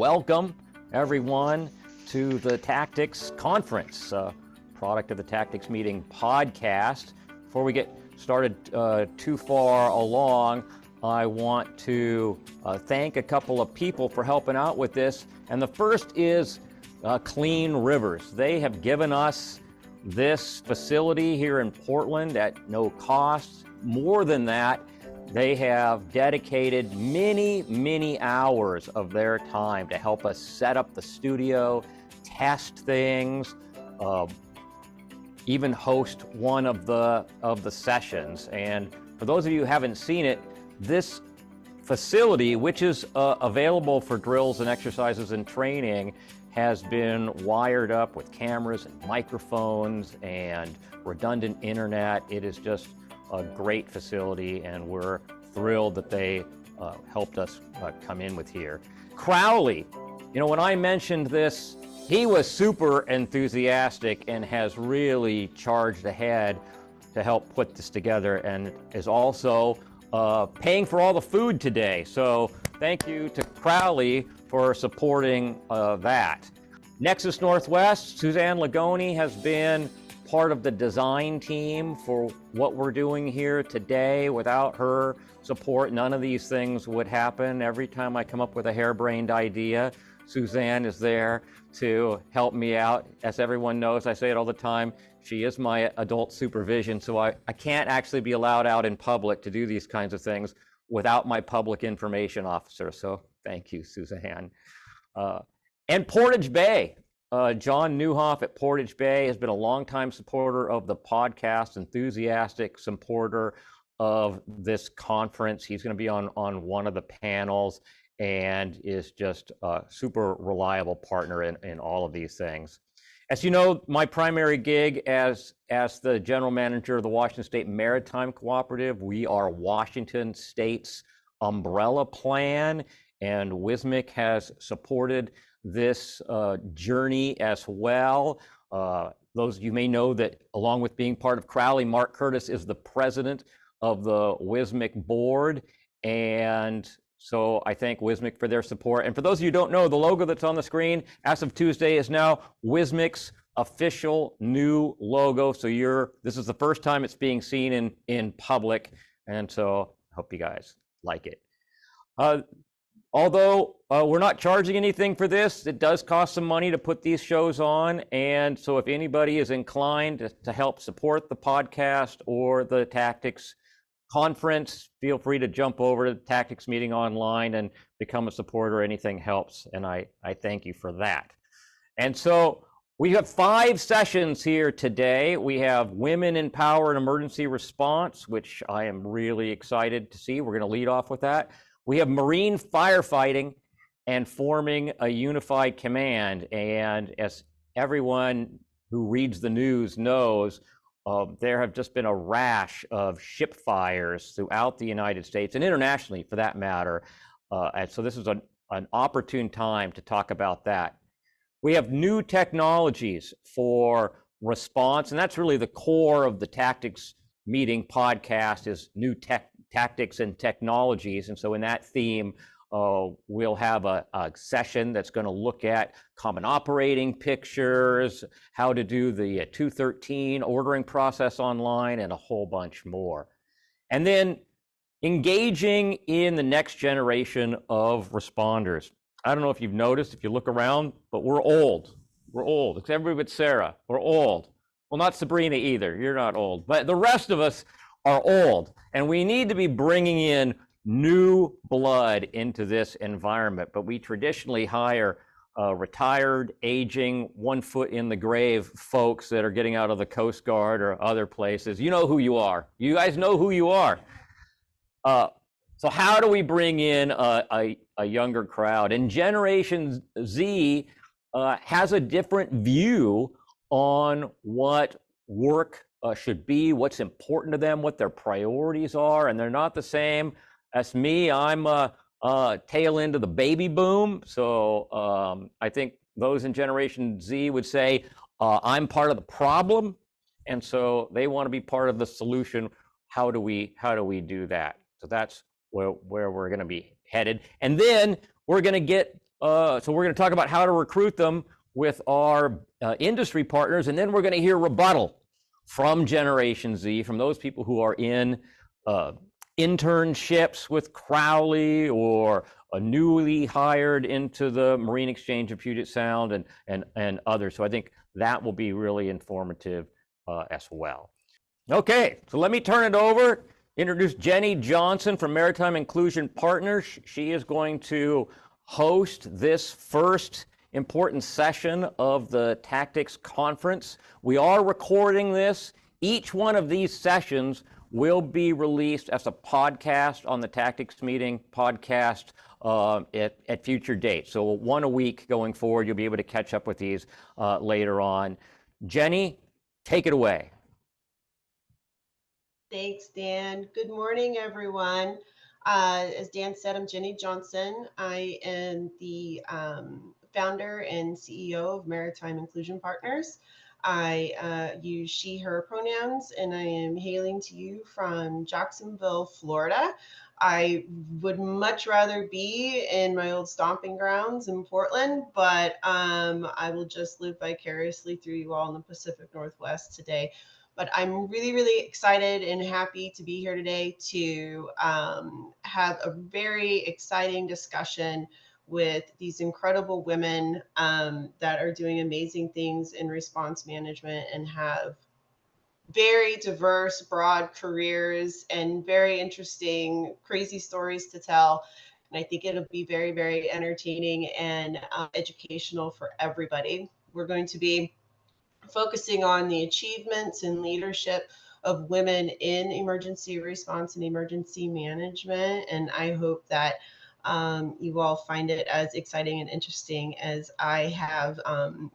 welcome everyone to the Tactics Conference, product of the Tactics Meeting podcast. Before we get started too far along, I want to thank a couple of people for helping out with this. And the first is Clean Rivers. They have given us this facility here in Portland at no cost. More than that, they have dedicated many hours of their time to help us set up the studio, test things, even host one of the sessions. And for those of you who haven't seen it, this facility, which is available for drills and exercises and training, has been wired up with cameras and microphones and redundant internet. It is just a great facility, and we're thrilled that they helped us come in with here. Crowley, you know, when I mentioned this, he was super enthusiastic and has really charged ahead to help put this together, and is also paying for all the food today. So thank you to Crowley for supporting that. Nexus Northwest, Suzanne Lagoni has been part of the design team for what we're doing here today. Without her support, none of these things would happen. Every time I come up with a harebrained idea, Suzanne is there to help me out. As everyone knows, I say it all the time, she is my adult supervision, so I can't actually be allowed out in public to do these kinds of things without my public information officer. So thank you, Suzanne. And Portage Bay. John Newhoff at Portage Bay has been a longtime supporter of the podcast, enthusiastic supporter of this conference. He's going to be on one of the panels and is just a super reliable partner in all of these things. As you know, my primary gig as the general manager of the Washington State Maritime Cooperative, we are Washington State's umbrella plan, and WSMIC has supported this journey as well. Those of you may know that along with being part of Crowley, Mark Curtis is the president of the WSMIC board. And so I thank WSMIC for their support. And for those of you who don't know, the logo that's on the screen as of Tuesday is now WSMIC's official new logo. So this is the first time it's being seen in public. And so I hope you guys like it. Although we're not charging anything for this, it does cost some money to put these shows on. And so if anybody is inclined to help support the podcast or the Tactics Conference, feel free to jump over to the Tactics Meeting online and become a supporter. Anything helps, and I thank you for that. And so we have 5 sessions here today. We have Women in Power and Emergency Response, which I am really excited to see. We're going to lead off with that. We have Marine Firefighting and Forming a Unified Command. And as everyone who reads the news knows, there have just been a rash of ship fires throughout the United States and internationally for that matter. And so this is an opportune time to talk about that. We have new technologies for response, and that's really the core of the Tactics Meeting podcast, is new tactics and technologies. And so in that theme, we'll have a session that's going to look at common operating pictures, how to do the 213 ordering process online, and a whole bunch more. And then engaging in the next generation of responders. I don't know if you've noticed, if you look around, but we're old. We're old, except everybody but Sarah. We're old. Well, not Sabrina either. You're not old. But the rest of us are old. And we need to be bringing in new blood into this environment. But we traditionally hire retired, aging, 1 foot in the grave folks that are getting out of the Coast Guard or other places. You know who you are. You guys know who you are. So how do we bring in a younger crowd? And Generation Z has a different view on what work should be, what's important to them, what their priorities are, and they're not the same as me. I'm tail end of the baby boom, so I think those in Generation Z would say I'm part of the problem, and so they want to be part of the solution. How do we do that? So that's where we're going to be headed, and then we're going to get So we're going to talk about how to recruit them with our industry partners, and then we're going to hear rebuttal from Generation Z, from those people who are in internships with Crowley or newly hired into the Marine Exchange of Puget Sound and others. So I think that will be really informative as well. Okay, so let me turn it over. Introduce Jenny Johnson from Maritime Inclusion Partners. She is going to host this first important session of the Tactics Conference. We are recording this. Each one of these sessions will be released as a podcast on the Tactics Meeting podcast at future dates. So one a week going forward. You'll be able to catch up with these later on. Jenny, take it away. Thanks, Dan. Good morning, everyone. As Dan said, I'm Jenny Johnson. I am the founder and CEO of Maritime Inclusion Partners. I use she, her pronouns, and I am hailing to you from Jacksonville, Florida. I would much rather be in my old stomping grounds in Portland, but I will just live vicariously through you all in the Pacific Northwest today. But I'm really, really excited and happy to be here today to have a very exciting discussion with these incredible women that are doing amazing things in response management and have very diverse, broad careers and very interesting, crazy stories to tell. And I think it'll be very, very entertaining and educational for everybody. We're going to be focusing on the achievements and leadership of women in emergency response and emergency management. And I hope that you all find it as exciting and interesting as I have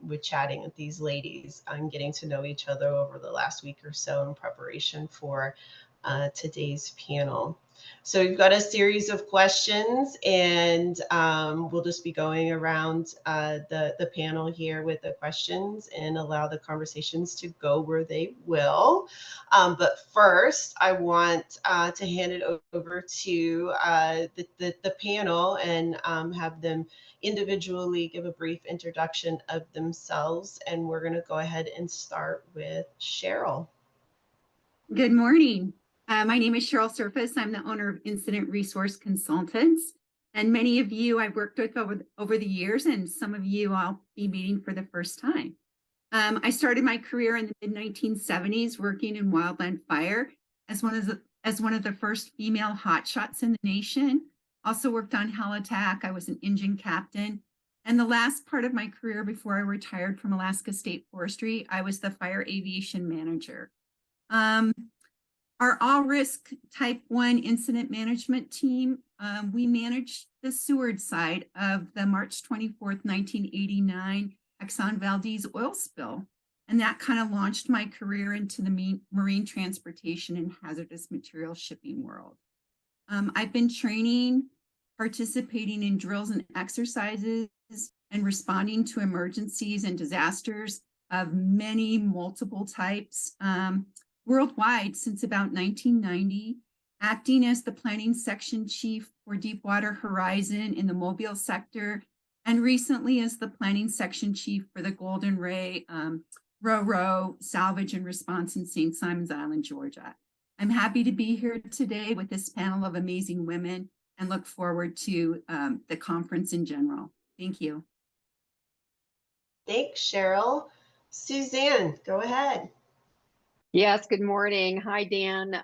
with chatting with these ladies and getting to know each other over the last week or so in preparation for today's panel. So we've got a series of questions, and we'll just be going around the panel here with the questions and allow the conversations to go where they will. But first, I want to hand it over to the panel and have them individually give a brief introduction of themselves. And we're going to go ahead and start with Cheryl. Good morning. My name is Cheryl Surface. I'm the owner of Incident Resource Consultants. And many of you I've worked with over the years, and some of you I'll be meeting for the first time. I started my career in the mid-1970s working in wildland fire as one of the first female hotshots in the nation. Also worked on hell attack. I was an engine captain. And the last part of my career before I retired from Alaska State Forestry, I was the fire aviation manager. Our all-risk Type 1 incident management team, we managed the Seward side of the March 24th, 1989 Exxon Valdez oil spill. And that kind of launched my career into the marine transportation and hazardous material shipping world. I've been training, participating in drills and exercises, and responding to emergencies and disasters of many multiple types worldwide since about 1990, acting as the planning section chief for Deepwater Horizon in the Mobile sector, and recently as the planning section chief for the Golden Ray RoRo salvage and response in St. Simons Island, Georgia. I'm happy to be here today with this panel of amazing women and look forward to the conference in general. Thank you. Thanks, Cheryl. Suzanne, go ahead. Yes, good morning. Hi, Dan.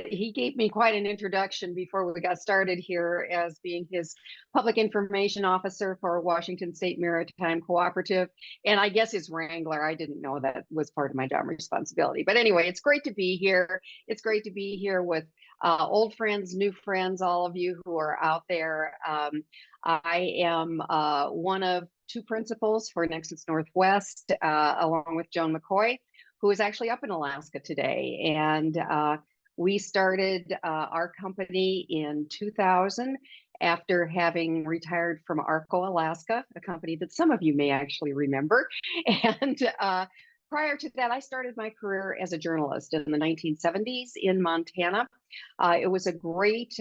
He gave me quite an introduction before we got started here as being his public information officer for Washington State Maritime Cooperative, and I guess his wrangler. I didn't know that was part of my job responsibility. But anyway, it's great to be here. It's great to be here with old friends, new friends, all of you who are out there. I am one of two principals for Nexus Northwest, along with Joan McCoy, who is actually up in Alaska today. And we started our company in 2000 after having retired from Arco, Alaska, a company that some of you may actually remember. And Prior to that, I started my career as a journalist in the 1970s in Montana. It was a great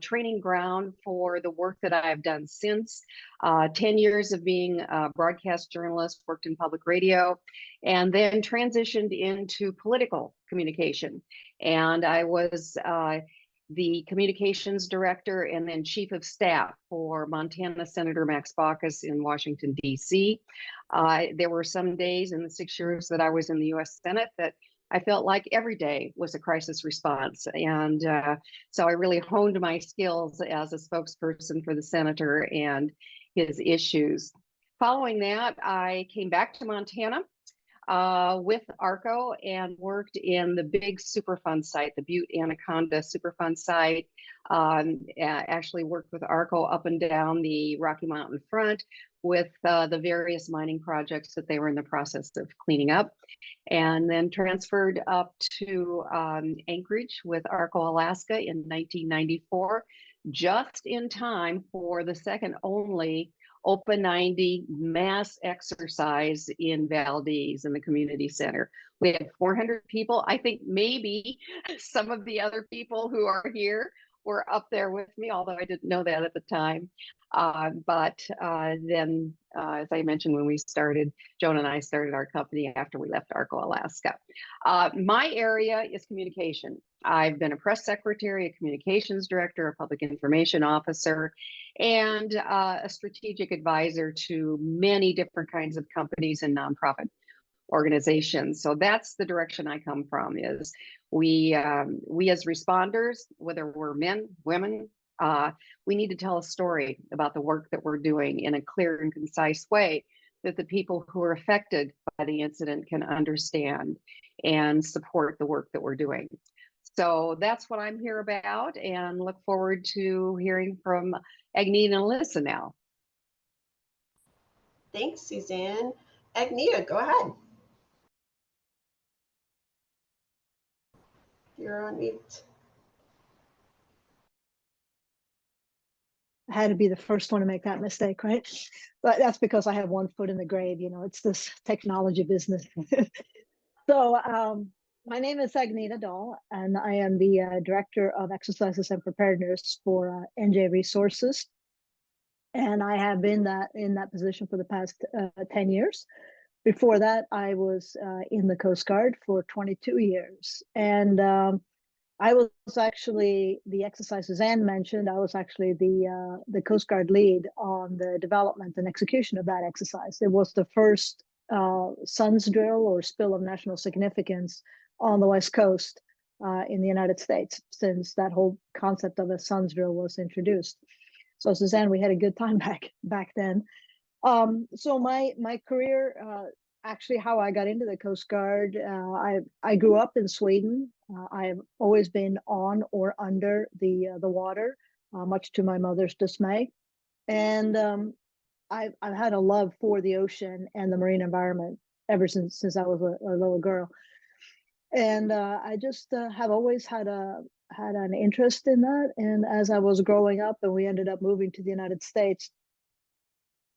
training ground for the work that I've done since. 10 years of being a broadcast journalist, worked in public radio, and then transitioned into political communication. And I was the communications director and then chief of staff for Montana Senator Max Baucus in Washington, D.C. There were some days in the 6 years that I was in the U.S. Senate that I felt like every day was a crisis response. And so I really honed my skills as a spokesperson for the senator and his issues. Following that, I came back to Montana with ARCO and worked in the big Superfund site, the Butte Anaconda Superfund site. Actually worked with ARCO up and down the Rocky Mountain front with the various mining projects that they were in the process of cleaning up, and then transferred up to Anchorage with ARCO Alaska in 1994, just in time for the second only Open 90 mass exercise in Valdez in the community center. We had 400 people. I think maybe some of the other people who are here were up there with me, although I didn't know that at the time. But then, as I mentioned, when we started, Joan and I started our company after we left ARCO Alaska. My area is communication. I've been a press secretary, a communications director, a public information officer, and a strategic advisor to many different kinds of companies and nonprofit organizations. So that's the direction I come from. Is we as responders, whether we're men, women, we need to tell a story about the work that we're doing in a clear and concise way that the people who are affected by the incident can understand and support the work that we're doing. So that's what I'm here about, and look forward to hearing from Agneta and Alyssa now. Thanks, Suzanne. Agneta, go ahead. You're on mute. I had to be the first one to make that mistake, right? But that's because I have one foot in the grave. You know, it's this technology business. So my name is Agneta Dahl, and I am the Director of Exercises and Preparedness for NJ Resources. And I have been in that position for the past 10 years. Before that, I was in the Coast Guard for 22 years. And I was actually, the exercise Suzanne mentioned, I was actually the Coast Guard lead on the development and execution of that exercise. It was the first SUNS drill or spill of national significance on the West Coast in the United States, since that whole concept of a SUNS drill was introduced. So Suzanne, we had a good time back then. So my career, actually how I got into the Coast Guard, I grew up in Sweden. I've always been on or under the water, much to my mother's dismay. And I've had a love for the ocean and the marine environment ever since I was a little girl. And I just have always had an interest in that. And as I was growing up and we ended up moving to the United States,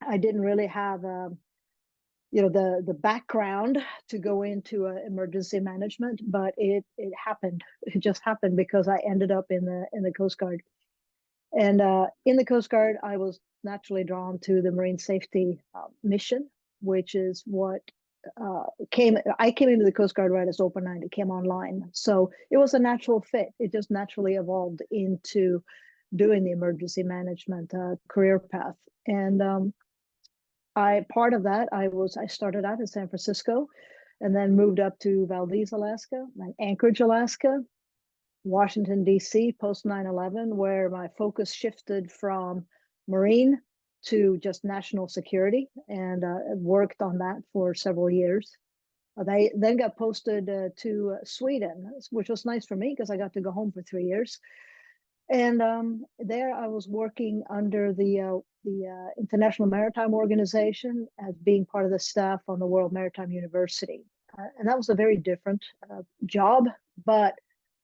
I didn't really have the background to go into emergency management, but it happened. It just happened because I ended up in the Coast Guard. And in the Coast Guard, I was naturally drawn to the marine safety mission, which is what I came into the Coast Guard right as Open 90 came online. So it was a natural fit. It just naturally evolved into doing the emergency management career path. And part of that, I started out in San Francisco and then moved up to Valdez, Alaska, and Anchorage, Alaska, Washington, D.C. post 9/11, where my focus shifted from marine to just national security, and worked on that for several years. They then got posted to Sweden, which was nice for me because I got to go home for 3 years. And there I was working under the International Maritime Organization as being part of the staff on the World Maritime University. And that was a very different job. But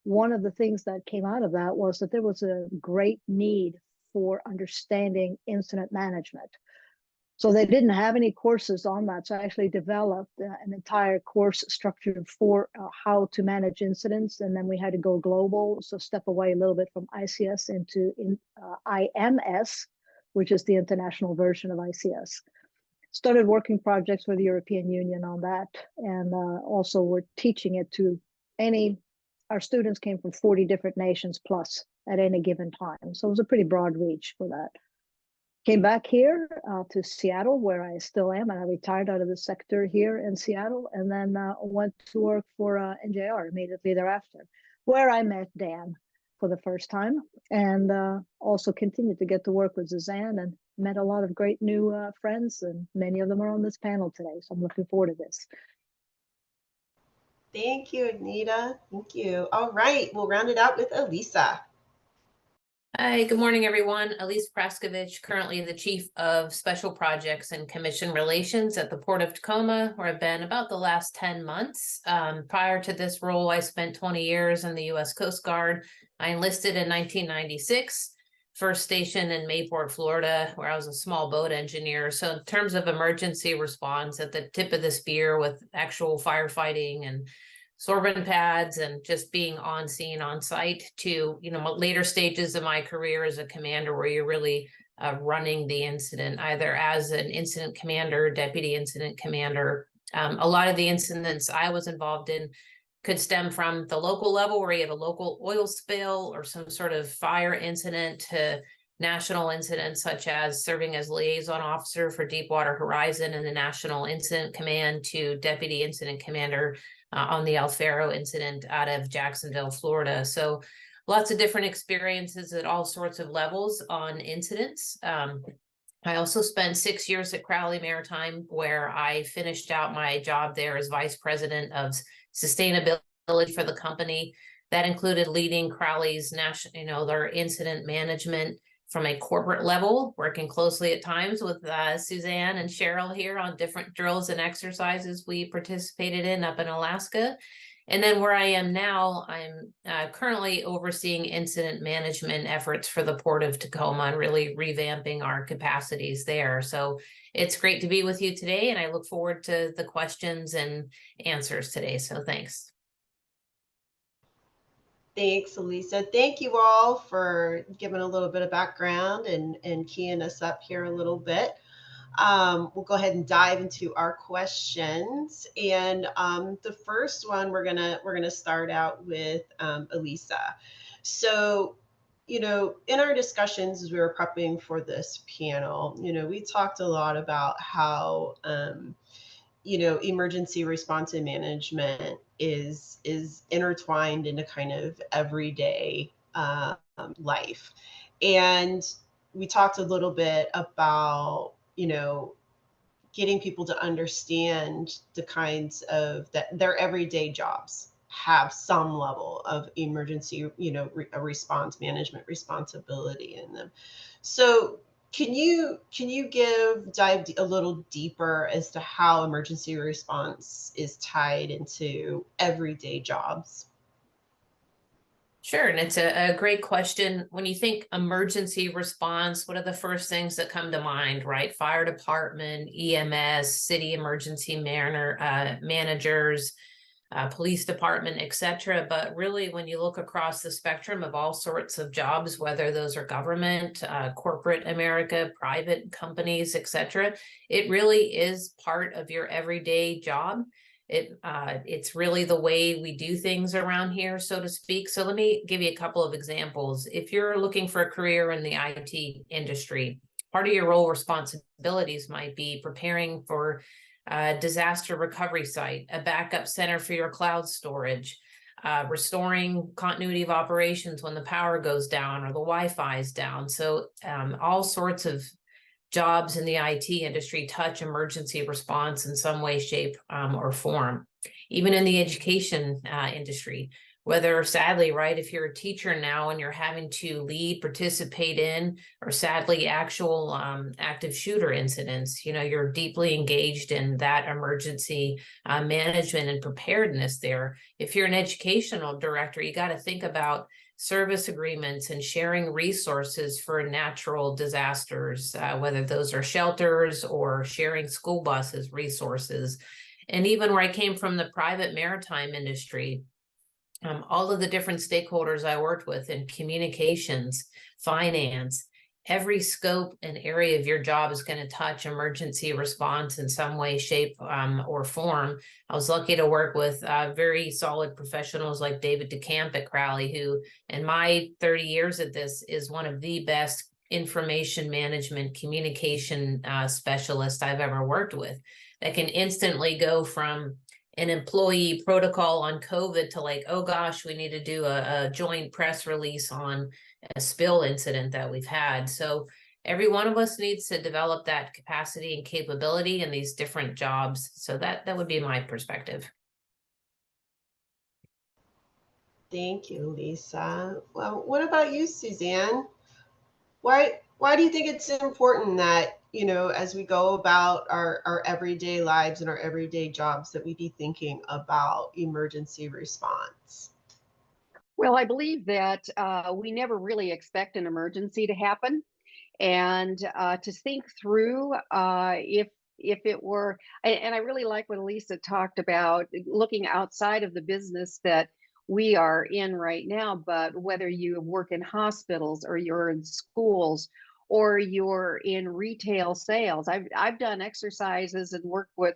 one of the things that came out of that was that there was a great need for understanding incident management. So they didn't have any courses on that. So I actually developed an entire course structure for how to manage incidents. And then we had to go global. So step away a little bit from ICS into IMS, which is the international version of ICS. Started working projects with the European Union on that. And also we're teaching it to our students came from 40 different nations plus at any given time. So it was a pretty broad reach for that. Came back here to Seattle, where I still am, and I retired out of the sector here in Seattle, and then went to work for NJR immediately thereafter, where I met Dan for the first time, and also continued to get to work with Suzanne and met a lot of great new friends, and many of them are on this panel today, so I'm looking forward to this. Thank you, Agneta. Thank you. All right, we'll round it out with Elisa. Hi, good morning, everyone. Elise Praskovich, currently the Chief of Special Projects and Commission Relations at the Port of Tacoma, where I've been about the last 10 months. Prior to this role, I spent 20 years in the U.S. Coast Guard. I enlisted in 1996, first stationed in Mayport, Florida, where I was a small boat engineer. So in terms of emergency response, at the tip of the spear with actual firefighting and sorbent pads and just being on scene on site, to later stages of my career as a commander, where you're really running the incident, either as an incident commander, deputy incident commander. A lot of the incidents I was involved in could stem from the local level, where you have a local oil spill or some sort of fire incident, to national incidents, such as serving as liaison officer for Deepwater Horizon and the National Incident Command, to deputy incident commander on the Alfaro incident out of Jacksonville, Florida. So lots of different experiences at all sorts of levels on incidents. I also spent 6 years at Crowley Maritime, where I finished out my job there as vice president of sustainability for the company. That included leading Crowley's national, their incident management from a corporate level, working closely at times with Suzanne and Cheryl here on different drills and exercises we participated in up in Alaska. And then where I am now, I'm currently overseeing incident management efforts for the Port of Tacoma and really revamping our capacities there. So it's great to be with you today, and I look forward to the questions and answers today. So thanks. Thanks, Elisa. Thank you all for giving a little bit of background and keying us up here a little bit. We'll go ahead and dive into our questions. And the first one, we're gonna start out with Elisa. So, in our discussions as we were prepping for this panel, we talked a lot about how emergency response and management is intertwined into kind of everyday life. And we talked a little bit about, getting people to understand the kinds of that their everyday jobs have some level of emergency, response management responsibility in them. So can you dive a little deeper as to how emergency response is tied into everyday jobs? Sure, and it's a great question. When you think emergency response, what are the first things that come to mind, right? Fire department, EMS, city emergency managers, police department, etc. But really, when you look across the spectrum of all sorts of jobs, whether those are government, corporate America, private companies, etc., it really is part of your everyday job. It's really the way we do things around here, so to speak. So let me give you a couple of examples. If you're looking for a career in the IT industry, part of your role responsibilities might be preparing for a disaster recovery site, a backup center for your cloud storage, restoring continuity of operations when the power goes down or the Wi-Fi is down. So all sorts of jobs in the IT industry touch emergency response in some way, shape, or form. Even in the education industry, whether sadly, right, if you're a teacher now and you're having to lead, participate in, or sadly actual active shooter incidents, you're deeply engaged in that emergency management and preparedness there. If you're an educational director, you got to think about service agreements and sharing resources for natural disasters, whether those are shelters or sharing school buses resources. And even where I came from, the private maritime industry, all of the different stakeholders I worked with in communications, finance, every scope and area of your job is going to touch emergency response in some way, shape, or form. I was lucky to work with very solid professionals like David DeCamp at Crowley, who in my 30 years at this is one of the best information management communication specialists I've ever worked with, that can instantly go from an employee protocol on COVID to like, oh gosh, we need to do a joint press release on a spill incident that we've had. So every one of us needs to develop that capacity and capability in these different jobs. So that would be my perspective. Thank you, Lisa. Well, what about you, Suzanne? Why do you think it's important that, as we go about our everyday lives and our everyday jobs, that we be thinking about emergency response? Well, I believe that we never really expect an emergency to happen, and to think through if it were, and I really like what Elisa talked about, looking outside of the business that we are in right now, but whether you work in hospitals or you're in schools or you're in retail sales. I've done exercises and worked with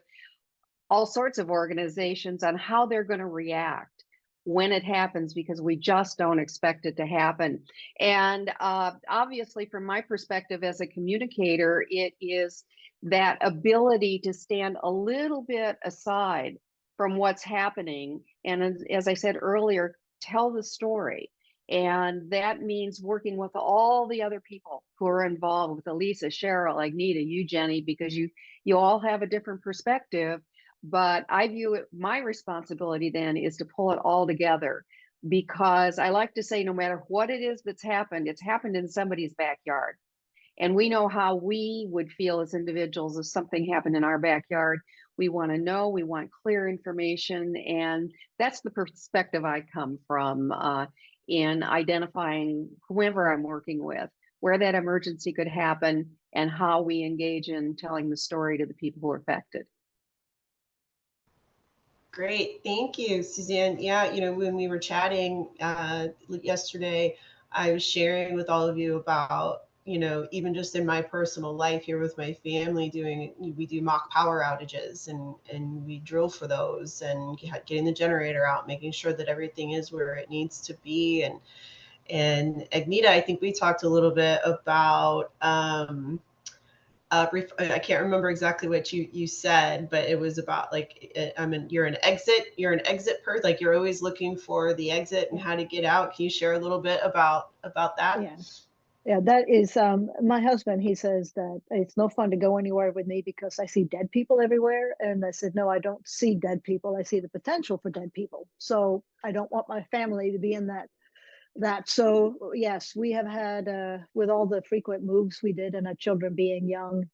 all sorts of organizations on how they're going to react when it happens, because we just don't expect it to happen. And obviously, from my perspective as a communicator, it is that ability to stand a little bit aside from what's happening. And as I said earlier, tell the story. And that means working with all the other people who are involved, with Elisa, Cheryl, Agneta, you, Jenny, because you all have a different perspective. But I view it, my responsibility then is to pull it all together, because I like to say, no matter what it is that's happened, it's happened in somebody's backyard. And we know how we would feel as individuals if something happened in our backyard. We want to know, we want clear information. And that's the perspective I come from in identifying whoever I'm working with, where that emergency could happen, and how we engage in telling the story to the people who are affected. Great. Thank you, Suzanne. Yeah, when we were chatting yesterday, I was sharing with all of you about, even just in my personal life here with my family, we do mock power outages, and we drill for those, and getting the generator out, making sure that everything is where it needs to be. And Agneta, I think we talked a little bit about, I can't remember exactly what you said, but it was about like, you're an exit person, like you're always looking for the exit and how to get out. Can you share a little bit about that? Yeah, that is my husband. He says that it's no fun to go anywhere with me because I see dead people everywhere. And I said, no, I don't see dead people. I see the potential for dead people. So I don't want my family to be in that. So yes, we have had, with all the frequent moves we did and our children being young,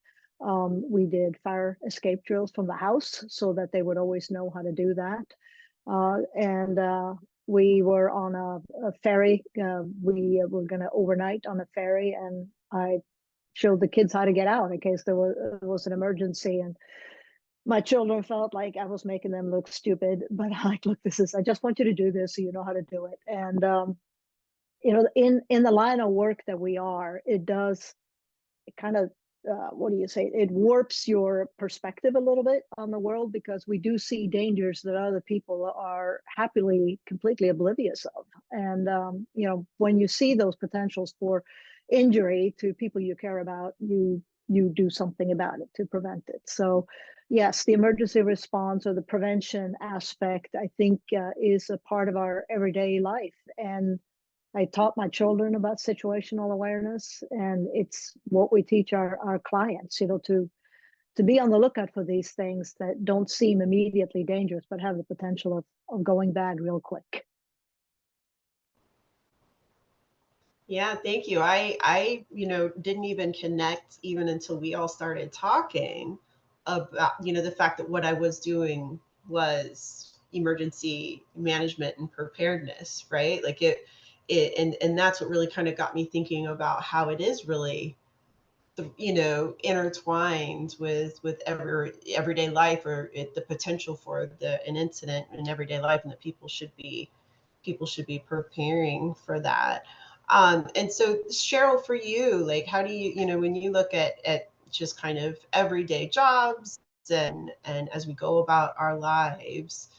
we did fire escape drills from the house so that they would always know how to do that. And we were on a ferry. We were going to overnight on a ferry, and I showed the kids how to get out in case there was an emergency. And my children felt like I was making them look stupid, but I'm like, look, I just want you to do this so you know how to do it. And in the line of work that we are, it does kind of, what do you say? It warps your perspective a little bit on the world, because we do see dangers that other people are happily completely oblivious of. And, when you see those potentials for injury to people you care about, you do something about it to prevent it. So yes, the emergency response or the prevention aspect, I think, is a part of our everyday life. And I taught my children about situational awareness, and it's what we teach our clients, to be on the lookout for these things that don't seem immediately dangerous, but have the potential of going bad real quick. Yeah, thank you. I didn't even connect even until we all started talking about, the fact that what I was doing was emergency management and preparedness, right? Like and that's what really kind of got me thinking about how it is really, intertwined with everyday life, or the potential for an incident in everyday life, and that people should be preparing for that. And so, Cheryl, for you, like, how do when you look at just kind of everyday jobs, and as we go about our lives,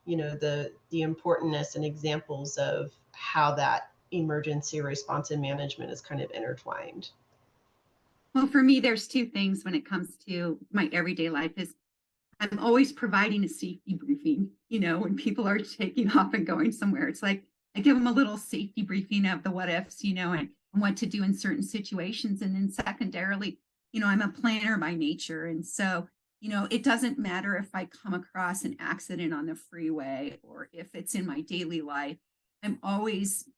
the importance and examples of how that emergency response and management is kind of intertwined. Well, for me, there's two things when it comes to my everyday life is I'm always providing a safety briefing, when people are taking off and going somewhere. It's like I give them a little safety briefing of the what ifs, and what to do in certain situations. And then secondarily, I'm a planner by nature. And so, it doesn't matter if I come across an accident on the freeway or if it's in my daily life. I'm always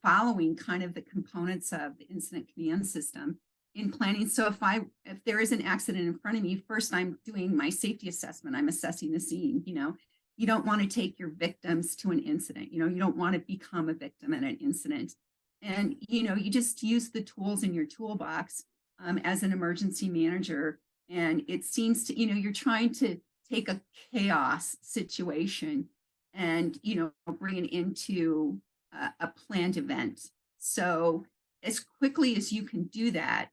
following kind of the components of the incident command system in planning. So if there is an accident in front of me, first I'm doing my safety assessment. I'm assessing the scene. You don't want to take your victims to an incident. You don't want to become a victim at an incident. And you just use the tools in your toolbox as an emergency manager. And it seems to, you're trying to take a chaos situation and bring it into a planned event. So as quickly as you can do that,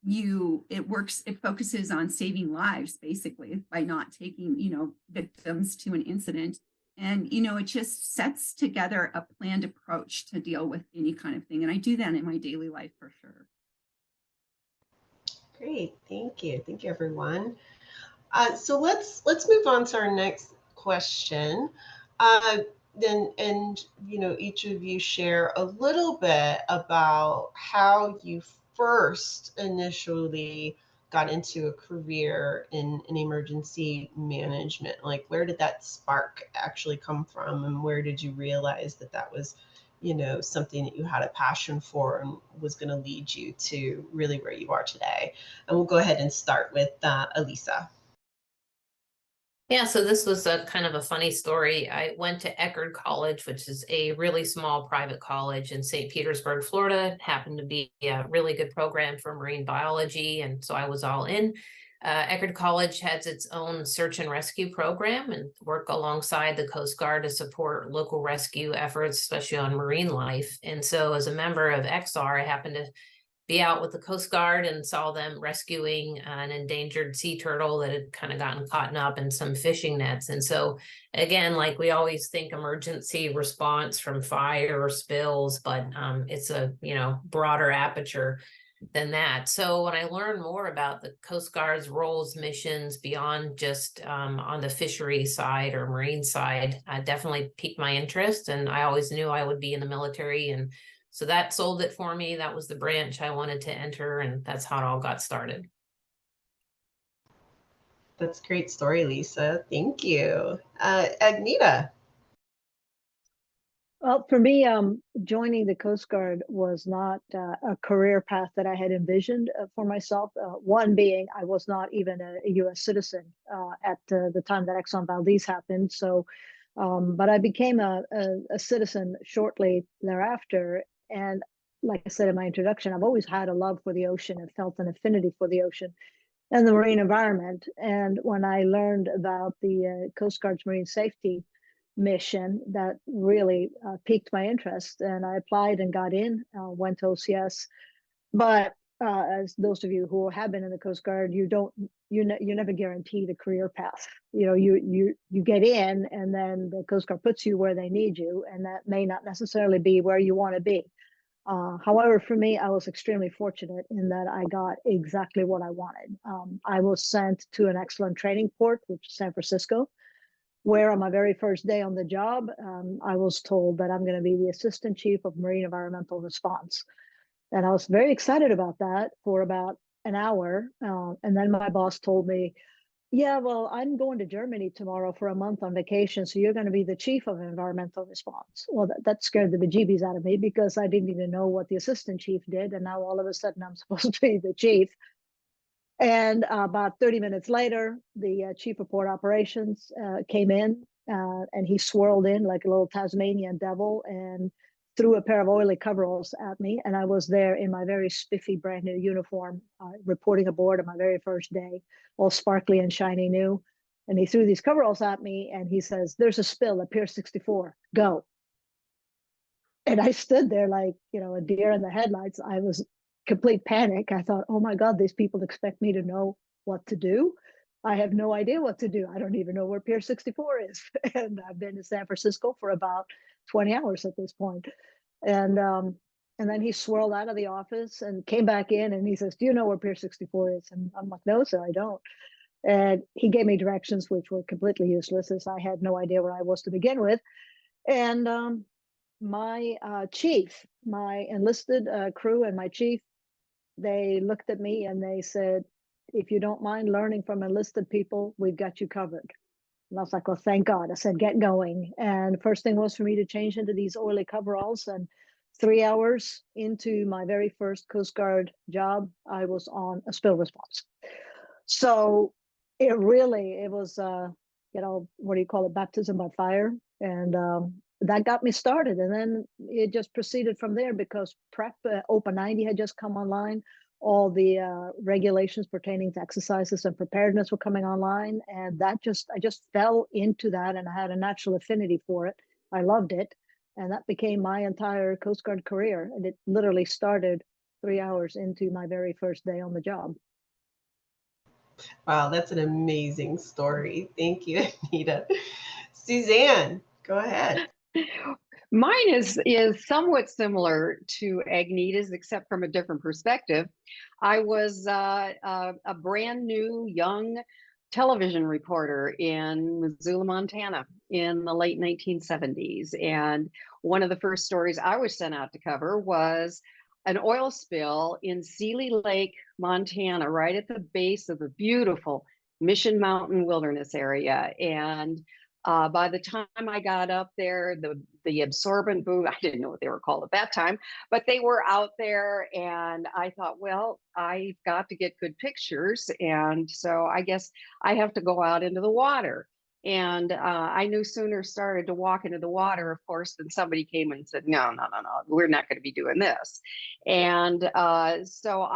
it focuses on saving lives basically by not taking victims to an incident. And it just sets together a planned approach to deal with any kind of thing, and I do that in my daily life for sure. Great, thank you, everyone. So let's move on to our next question. Then and each of you share a little bit about how you first initially got into a career in emergency management. Like, where did that spark actually come from, and where did you realize that that was, something that you had a passion for and was going to lead you to really where you are today? And we'll go ahead and start with Elisa. Yeah, so this was a kind of a funny story. I went to Eckerd College, which is a really small private college in St. Petersburg, Florida. It happened to be a really good program for marine biology, and so I was all in. Eckerd College has its own search and rescue program and work alongside the Coast Guard to support local rescue efforts, especially on marine life. And so as a member of XR, I happened to be out with the Coast Guard and saw them rescuing an endangered sea turtle that had kind of gotten caught up in some fishing nets. And so again, like we always think emergency response from fire or spills, but it's a broader aperture than that. So when I learned more about the Coast Guard's roles, missions beyond just on the fishery side or marine side, definitely piqued my interest. And I always knew I would be in the military, and so that sold it for me. That was the branch I wanted to enter, and that's how it all got started. That's a great story, Lisa. Thank you. Agneta. Well, for me, joining the Coast Guard was not a career path that I had envisioned for myself. One being I was not even a U.S. citizen at the time that Exxon Valdez happened. So, but I became a citizen shortly thereafter. And like I said in my introduction, I've always had a love for the ocean and felt an affinity for the ocean and the marine environment. And when I learned about the Coast Guard's marine safety mission, that really piqued my interest, and I applied and got in, went to OCS. But as those of you who have been in the Coast Guard, you're never guaranteed a career path. You get in, and then the Coast Guard puts you where they need you, and that may not necessarily be where you want to be. However, for me, I was extremely fortunate in that I got exactly what I wanted. I was sent to an excellent training port, which is San Francisco, where on my very first day on the job, I was told that I'm going to be the Assistant Chief of Marine Environmental Response. And I was very excited about that for about an hour. And then my boss told me, Yeah, well, I'm going to Germany tomorrow for a month on vacation, so you're going to be the chief of environmental response. Well, that scared the bejeebies out of me because I didn't even know what the assistant chief did, and now all of a sudden I'm supposed to be the chief. And about 30 minutes later, the chief of port operations came in, and he swirled in like a little Tasmanian devil and threw a pair of oily coveralls at me. And I was there in my very spiffy brand new uniform, reporting aboard on my very first day, all sparkly and shiny new. And he threw these coveralls at me and he says, "There's a spill at Pier 64, go." And I stood there like, a deer in the headlights. I was complete panic. I thought, oh my God, these people expect me to know what to do. I have no idea what to do. I don't even know where Pier 64 is. And I've been to San Francisco for about 20 hours at this point. And then he swirled out of the office and came back in and he says, "Do you know where Pier 64 is?" And I'm like, "No, sir, I don't." And he gave me directions, which were completely useless as I had no idea where I was to begin with. And my chief, my enlisted crew and my chief, they looked at me and they said, "If you don't mind learning from enlisted people, we've got you covered." And I was like, "Well, thank God." I said, "Get going." And first thing was for me to change into these oily coveralls. And 3 hours into my very first Coast Guard job, I was on a spill response. So it was, what do you call it? Baptism by fire. And that got me started. And then it just proceeded from there because prep OPA 90 had just come online. All the regulations pertaining to exercises and preparedness were coming online. And I just fell into that and I had a natural affinity for it. I loved it. And that became my entire Coast Guard career. And it literally started 3 hours into my very first day on the job. Wow, that's an amazing story. Thank you, Anita. Suzanne, go ahead. Mine is somewhat similar to Agnita's, except from a different perspective. I was a brand new young television reporter in Missoula, Montana in the late 1970s. And one of the first stories I was sent out to cover was an oil spill in Seeley Lake, Montana, right at the base of the beautiful Mission Mountain Wilderness area. And by the time I got up there, the absorbent boom, I didn't know what they were called at that time, but they were out there. And I thought, well, I've got to get good pictures. And so I guess I have to go out into the water. And I no sooner started to walk into the water, of course, than somebody came and said, no, we're not going to be doing this. And so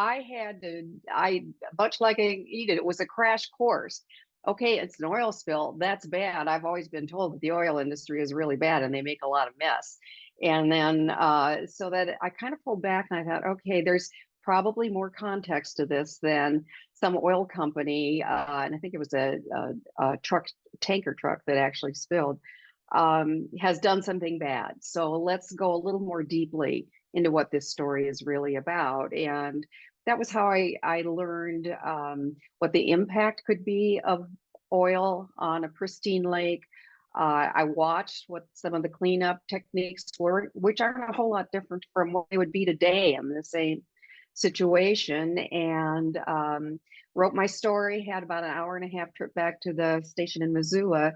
much like Anita, it was a crash course. Okay, it's an oil spill. That's bad. I've always been told that the oil industry is really bad and they make a lot of mess. And then so that I kind of pulled back and I thought, okay, there's probably more context to this than some oil company, and I think it was a tanker truck that actually spilled, has done something bad. So let's go a little more deeply into what this story is really about. And that was how I learned what the impact could be of oil on a pristine lake. I watched what some of the cleanup techniques were, which aren't a whole lot different from what they would be today in the same situation, and wrote my story, had about an hour and a half trip back to the station in Missoula,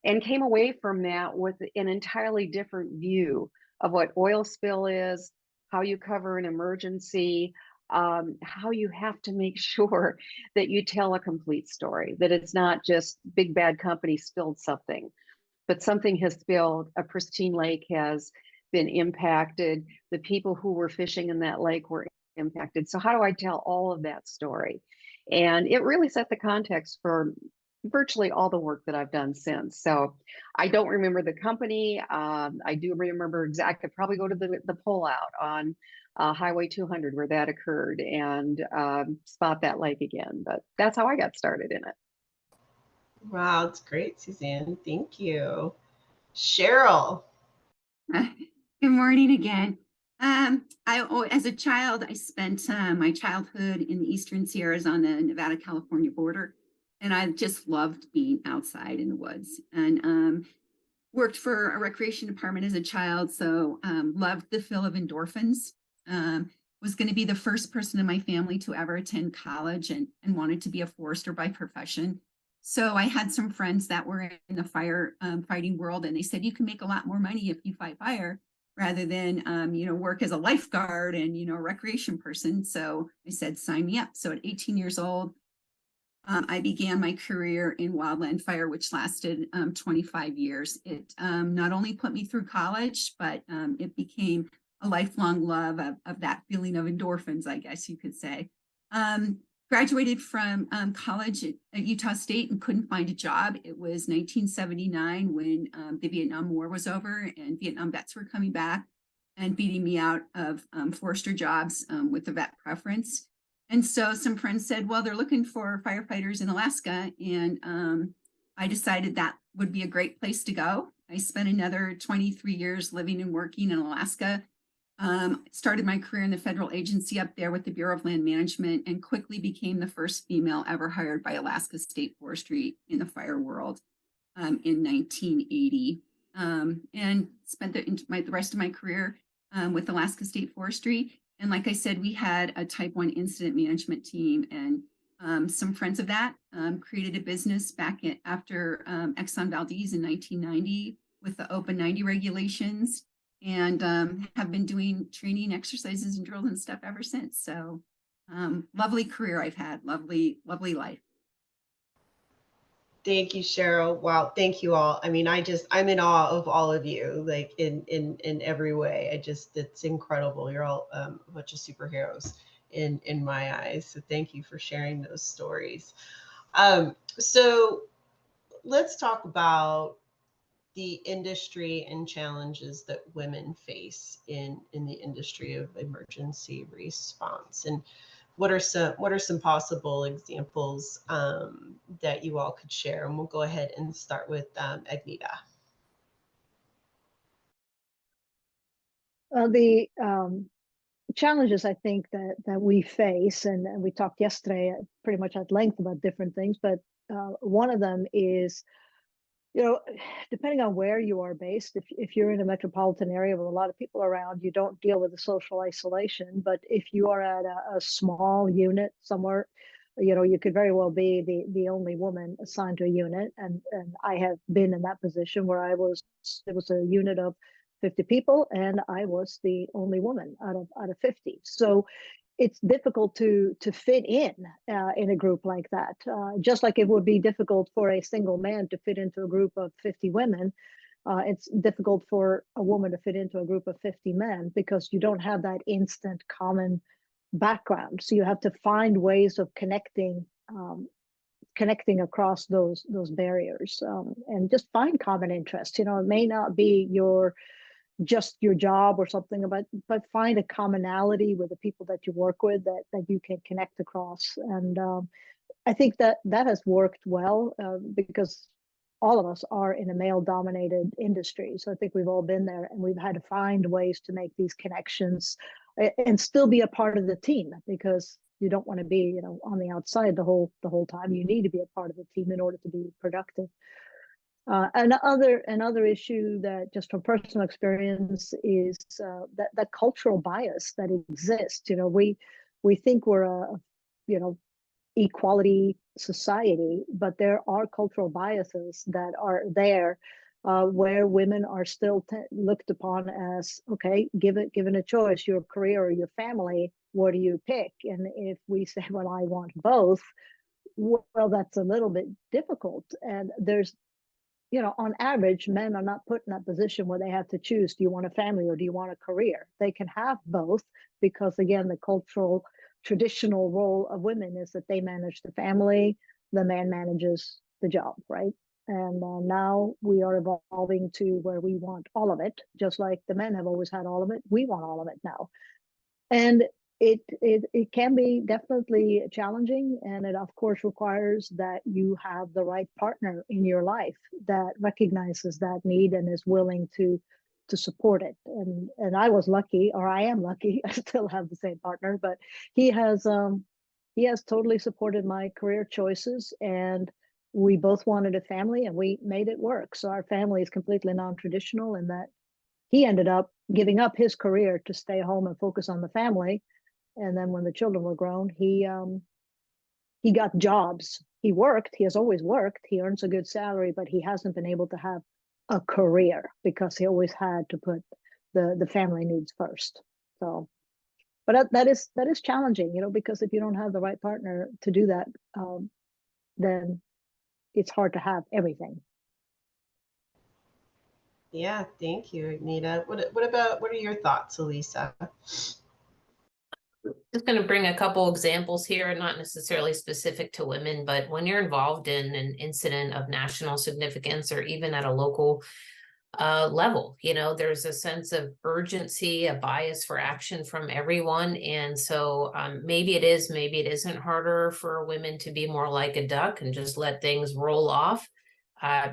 and came away from that with an entirely different view of what oil spill is, how you cover an emergency, how you have to make sure that you tell a complete story, that it's not just big bad company spilled something, but something has spilled, a pristine lake has been impacted, the people who were fishing in that lake were impacted. So how do I tell all of that story? And it really set the context for virtually all the work that I've done since. So I don't remember the company. I do remember I could probably go to the pullout on Highway 200 where that occurred and spot that lake again. But that's how I got started in it. Wow, it's great, Suzanne. Thank you. Cheryl. Good morning again. As a child, I spent my childhood in the Eastern Sierras on the Nevada-California border, and I just loved being outside in the woods. And worked for a recreation department as a child, so loved the feel of endorphins. Was going to be the first person in my family to ever attend college and wanted to be a forester by profession. So I had some friends that were in the fire fighting world, and they said, you can make a lot more money if you fight fire rather than, work as a lifeguard and, a recreation person. So I said, sign me up. So at 18 years old, I began my career in wildland fire, which lasted 25 years. It not only put me through college, but it became a lifelong love of that feeling of endorphins, I guess you could say. Graduated from college at Utah State and couldn't find a job. It was 1979 when the Vietnam War was over and Vietnam vets were coming back and beating me out of forester jobs with a vet preference. And so some friends said, well, they're looking for firefighters in Alaska. And I decided that would be a great place to go. I spent another 23 years living and working in Alaska. Started my career in the federal agency up there with the Bureau of Land Management and quickly became the first female ever hired by Alaska State Forestry in the fire world in 1980. And spent the rest of my career with Alaska State Forestry. And like I said, we had a type 1 incident management team, and some friends of that created a business back after Exxon Valdez in 1990 with the Open 90 regulations, and have been doing training exercises and drills and stuff ever since. So lovely career I've had, lovely life. Thank you, Cheryl. Wow. Thank you all. I mean, I'm in awe of all of you, like in every way. It's incredible. You're all a bunch of superheroes in my eyes. So thank you for sharing those stories. So let's talk about the industry and challenges that women face in the industry of emergency response. And what are some possible examples that you all could share? And we'll go ahead and start with Agneta. The challenges I think that we face, and we talked yesterday pretty much at length about different things, but one of them is, depending on where you are based, if you're in a metropolitan area with a lot of people around, you don't deal with the social isolation. But if you are at a small unit somewhere, you could very well be the only woman assigned to a unit. And I have been in that position where it was a unit of 50 people and I was the only woman out of 50. So it's difficult to fit in a group like that. Just like it would be difficult for a single man to fit into a group of 50 women, it's difficult for a woman to fit into a group of 50 men because you don't have that instant common background. So you have to find ways of connecting across those barriers, and just find common interests. It may not be just your job or something, but find a commonality with the people that you work with that you can connect across. And I think that has worked well because all of us are in a male-dominated industry. So I think we've all been there, and we've had to find ways to make these connections and still be a part of the team, because you don't want to be, on the outside the whole time. You need to be a part of the team in order to be productive. Another issue that, just from personal experience, is that cultural bias that exists. We think we're a equality society, but there are cultural biases that are there where women are still looked upon as, okay, given a choice, your career or your family, what do you pick? And if we say, well, I want both, well, that's a little bit difficult. And there's, on average, men are not put in that position where they have to choose, do you want a family or do you want a career? They can have both because, again, the cultural traditional role of women is that they manage the family, the man manages the job, right? And now we are evolving to where we want all of it, just like the men have always had all of it. We want all of it now. And it can be definitely challenging, and it of course requires that you have the right partner in your life that recognizes that need and is willing to support it. And I was lucky, or I am lucky, I still have the same partner, but he has totally supported my career choices, and we both wanted a family and we made it work. So our family is completely non-traditional in that he ended up giving up his career to stay home and focus on the family. And then when the children were grown, he got jobs. he worked, he has always worked, he earns a good salary, but he hasn't been able to have a career because he always had to put the family needs first. So, but that is challenging, you know, because if you don't have the right partner to do that, then it's hard to have everything. Yeah, thank you, Agneta. What are your thoughts, Elisa? Just going to bring a couple examples here, not necessarily specific to women, but when you're involved in an incident of national significance or even at a local level, you know, there's a sense of urgency, a bias for action from everyone. And so maybe it is, maybe it isn't harder for women to be more like a duck and just let things roll off.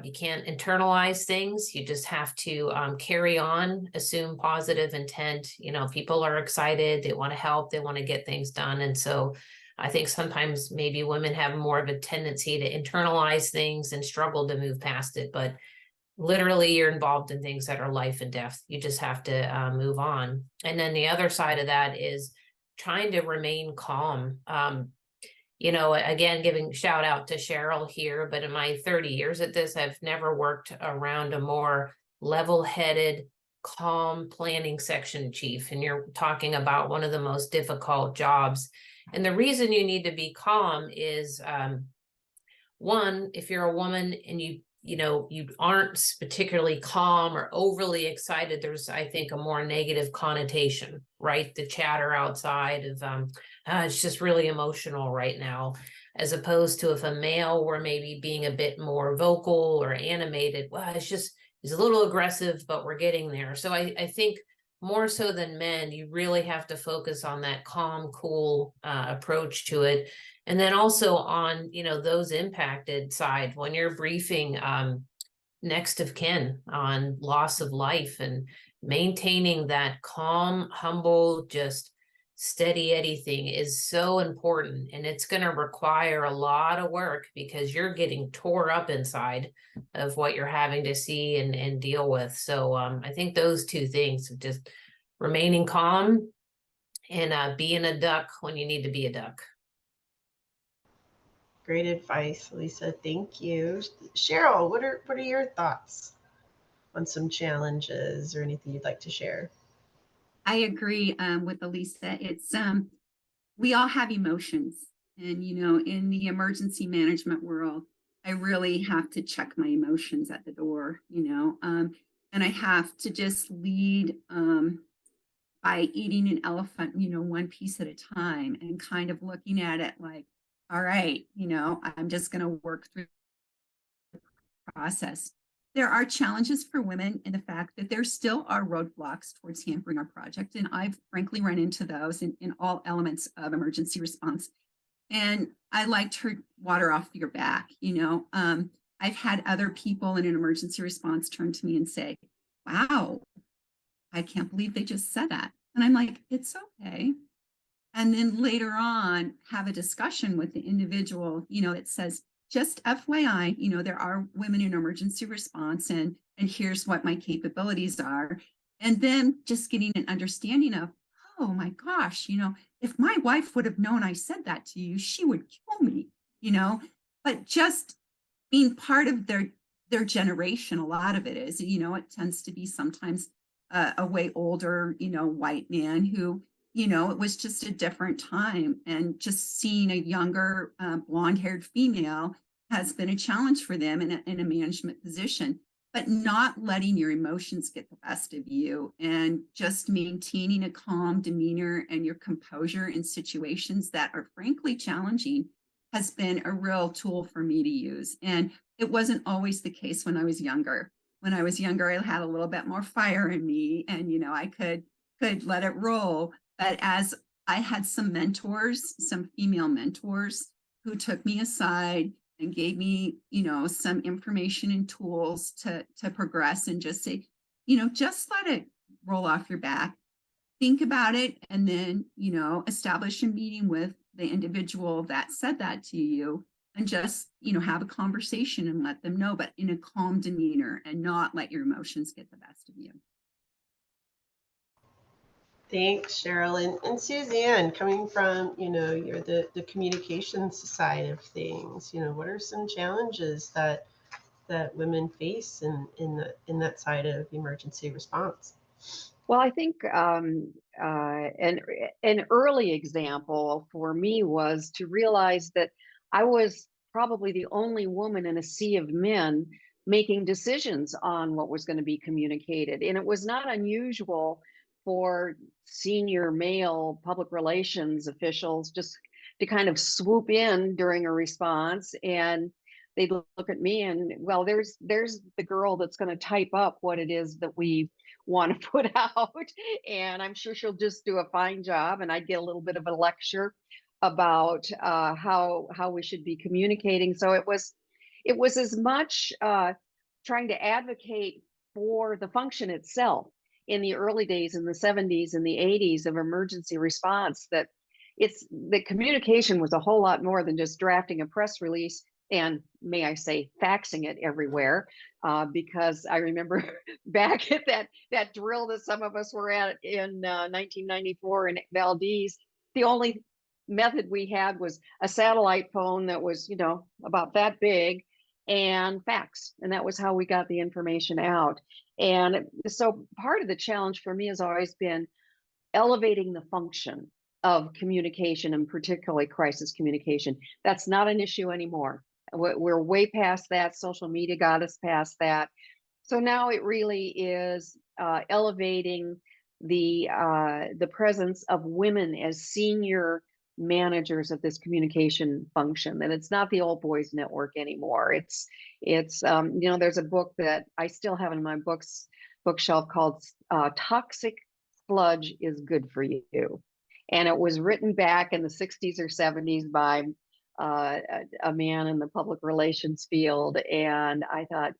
You can't internalize things. You just have to carry on, assume positive intent. You know, people are excited. They want to help. They want to get things done. And so I think sometimes maybe women have more of a tendency to internalize things and struggle to move past it. But literally, you're involved in things that are life and death. You just have to move on. And then the other side of that is trying to remain calm. You know, again, giving shout out to Cheryl here, but in my 30 years at this, I've never worked around a more level-headed, calm planning section chief. And you're talking about one of the most difficult jobs. And the reason you need to be calm is, one, if you're a woman and you know, you aren't particularly calm or overly excited, there's, I think, a more negative connotation, right? The chatter outside of, it's just really emotional right now, as opposed to if a male were maybe being a bit more vocal or animated, well, he's a little aggressive, but we're getting there. So I think more so than men, you really have to focus on that calm, cool approach to it. And then also on, you know, those impacted side, when you're briefing next of kin on loss of life and maintaining that calm, humble, just steady Eddie thing is so important. And it's going to require a lot of work because you're getting tore up inside of what you're having to see and deal with. So I think those two things, just remaining calm and being a duck when you need to be a duck. Great advice, Lisa. Thank you. Cheryl, what are your thoughts on some challenges or anything you'd like to share? I agree with Elisa. It's we all have emotions, and you know, in the emergency management world, I really have to check my emotions at the door. You know, and I have to just lead by eating an elephant, you know, one piece at a time, and kind of looking at it like, all right, you know, I'm just going to work through the process. There are challenges for women in the fact that there still are roadblocks towards hampering our project. And I've frankly run into those in all elements of emergency response. And I like to water off your back, you know. I've had other people in an emergency response turn to me and say, wow, I can't believe they just said that. And I'm like, it's okay. And then later on, have a discussion with the individual, you know, it says, just FYI, you know, there are women in emergency response and here's what my capabilities are. And then just getting an understanding of, oh my gosh, you know, if my wife would have known I said that to you, she would kill me, you know, but just being part of their generation, a lot of it is, you know, it tends to be sometimes a way older, you know, white man who, you know, it was just a different time. And just seeing a younger blonde-haired female has been a challenge for them in a management position, but not letting your emotions get the best of you and just maintaining a calm demeanor and your composure in situations that are frankly challenging has been a real tool for me to use. And it wasn't always the case when I was younger. When I was younger, I had a little bit more fire in me and, you know, I could let it roll. But as I had some mentors, some female mentors who took me aside and gave me, you know, some information and tools to progress and just say, you know, just let it roll off your back, think about it, and then, you know, establish a meeting with the individual that said that to you and just, you know, have a conversation and let them know, but in a calm demeanor and not let your emotions get the best of you. Thanks, Cheryl. And Suzanne, coming from, you're the communications side of things, what are some challenges that women face in that side of emergency response? Well, I think an early example for me was to realize that I was probably the only woman in a sea of men making decisions on what was going to be communicated. And it was not unusual for senior male public relations officials just to kind of swoop in during a response, and they'd look at me and, well, there's the girl that's going to type up what it is that we want to put out, and I'm sure she'll just do a fine job, and I'd get a little bit of a lecture about how we should be communicating. So it was as much trying to advocate for the function itself in the early days, in the 70s and the 80s of emergency response, that it's the communication was a whole lot more than just drafting a press release and, may I say, faxing it everywhere. Because I remember back at that drill that some of us were at in 1994 in Valdez, the only method we had was a satellite phone that was, about that big, and fax. And that was how we got the information out. And so part of the challenge for me has always been elevating the function of communication, and particularly crisis communication. That's not an issue anymore. We're way past that. Social media got us past that. So now it really is elevating the presence of women as senior managers of this communication function. And it's not the old boys network anymore. It's there's a book that I still have in my bookshelf called Toxic Sludge is Good for You. And it was written back in the 60s or 70s by a man in the public relations field. And I thought,